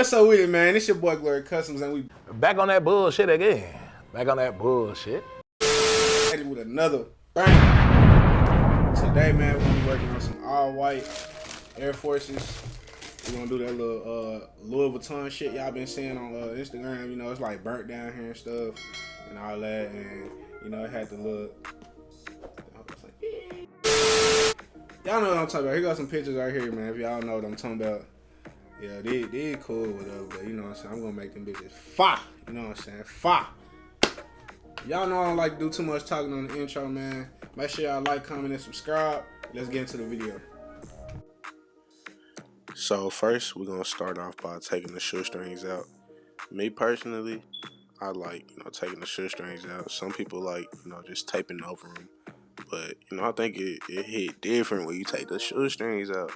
what's up with it, man? It's your boy Glory Customs, and we back on that bullshit again. Back on that bullshit. with another bang. Today, man, we're gonna be working on some all-white Air Forces. We're gonna do that little Louis Vuitton shit y'all been seeing on Instagram. You know, it's like burnt down here and stuff, and all that, and you know, it had the little. Y'all know what I'm talking about. Here got some pictures right here, man. If y'all know what I'm talking about. Yeah, they cool, whatever, but you know what I'm saying? I'm gonna make them bitches fire. You know what I'm saying? Fire. Y'all know I don't like to do too much talking on the intro, man. Make sure y'all like, comment, and subscribe. Let's get into the video. So first, we're gonna start off by taking the shoestrings out. Me personally, I like, taking the shoestrings out. Some people like, just taping over them. But, I think it hit different when you take the shoestrings out.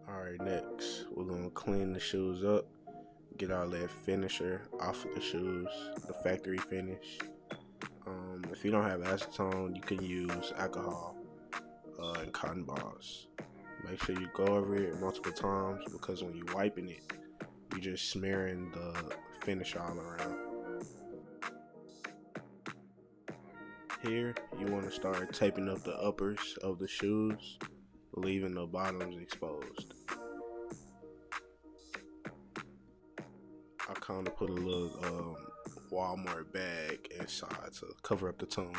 Alright, next, we're going to clean the shoes up. Get all that finisher off of the shoes, the factory finish. If you don't have acetone, you can use alcohol and cotton balls. Make sure you go over it multiple times, because when you're wiping it, you're just smearing the finish all around. Here, you want to start taping up the uppers of the shoes, leaving the bottoms exposed. I kind of put a little Walmart bag inside to cover up the tongue.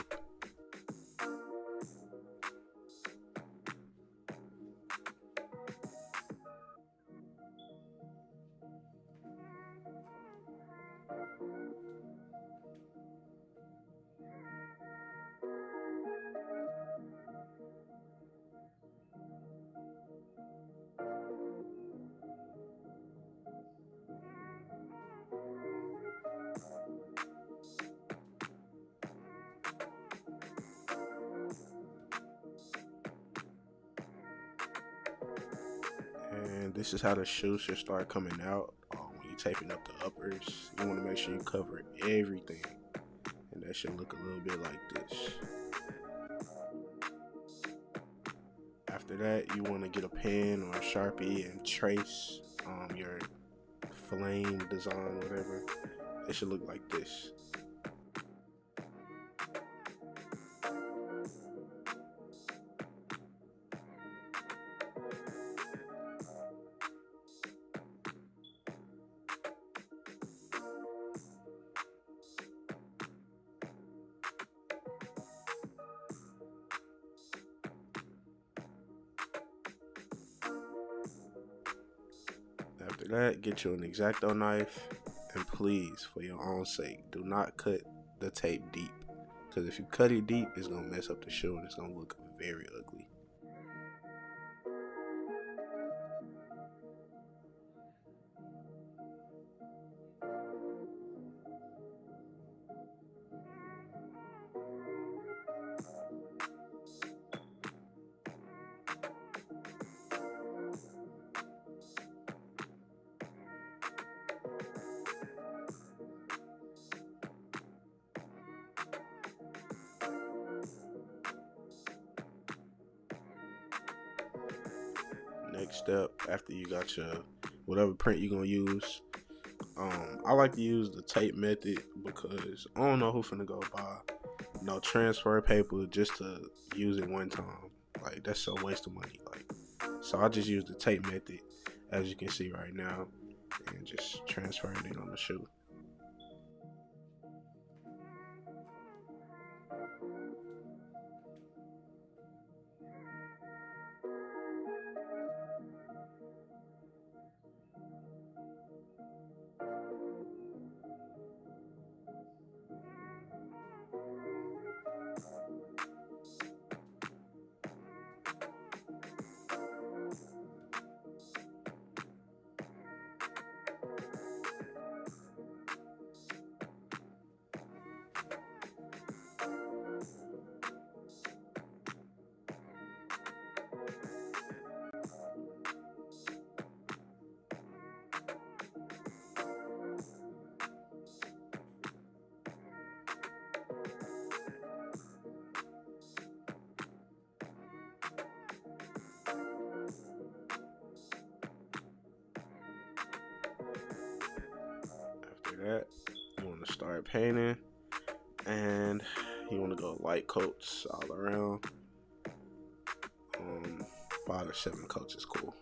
And this is how the shoe should start coming out. When you're taping up the uppers, you want to make sure you cover everything, and that should look a little bit like this. After that, you want to get a pen or a Sharpie and trace your flame design, whatever. It should look like this. After that, get you an X-Acto knife, and please, for your own sake, do not cut the tape deep, because if you cut it deep, it's going to mess up the shoe and it's going to look very ugly. Next step, after you got your whatever print you're gonna use, I like to use the tape method because I don't know who finna go buy no transfer paper just to use it one time. Like, that's a waste of money. So I just use the tape method, as you can see right now, and just transferring it on the shoe. that, you want to start painting, and you want to go light coats all around. 5 to 7 coats is cool.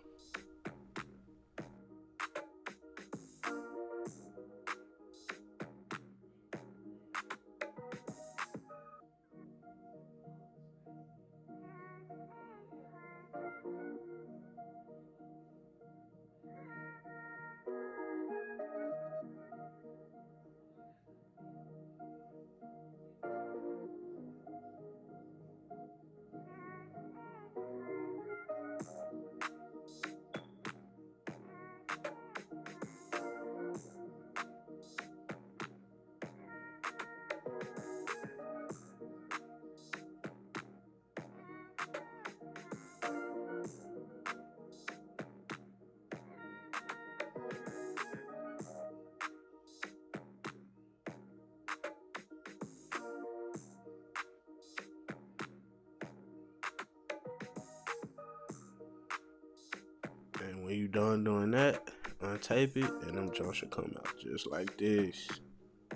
And when you done doing that, untape it, and them joints should come out just like this.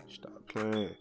Stop playing.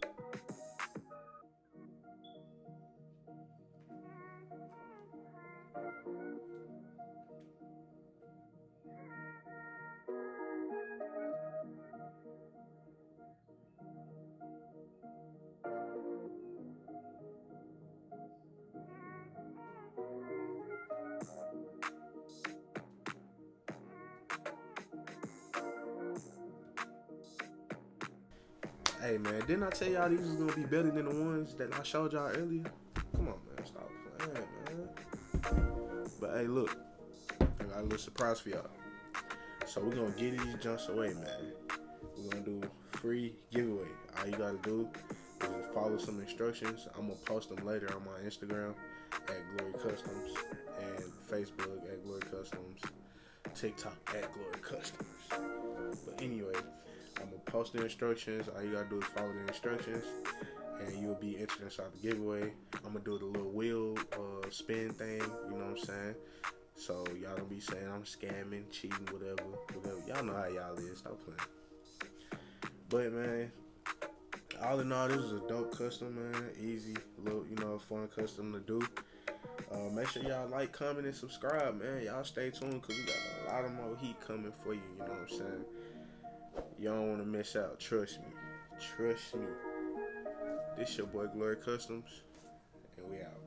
Hey man, didn't I tell y'all these was gonna be better than the ones that I showed y'all earlier? Come on man, stop playing, man. But hey, look, I got a little surprise for y'all. So we're gonna give these junks away, man. We're gonna do free giveaway. All you gotta do is follow some instructions. I'm gonna post them later on my Instagram at Glory Customs and Facebook at Glory Customs, TikTok at Glory Customs. But anyway, I'm gonna post the instructions. All you gotta do is follow the instructions, and you'll be entered inside the giveaway. I'm gonna do the little wheel spin thing. You know what I'm saying? So y'all don't be saying I'm scamming, cheating, whatever. Y'all know how y'all is. Stop playing. But man, all in all, this was a dope custom, man. Easy, little, fun custom to do. Make sure y'all like, comment, and subscribe, man. Y'all stay tuned because we got a lot of more heat coming for you. You know what I'm saying? You don't want to miss out. Trust me. Trust me. This your boy Glory Customs, and we out.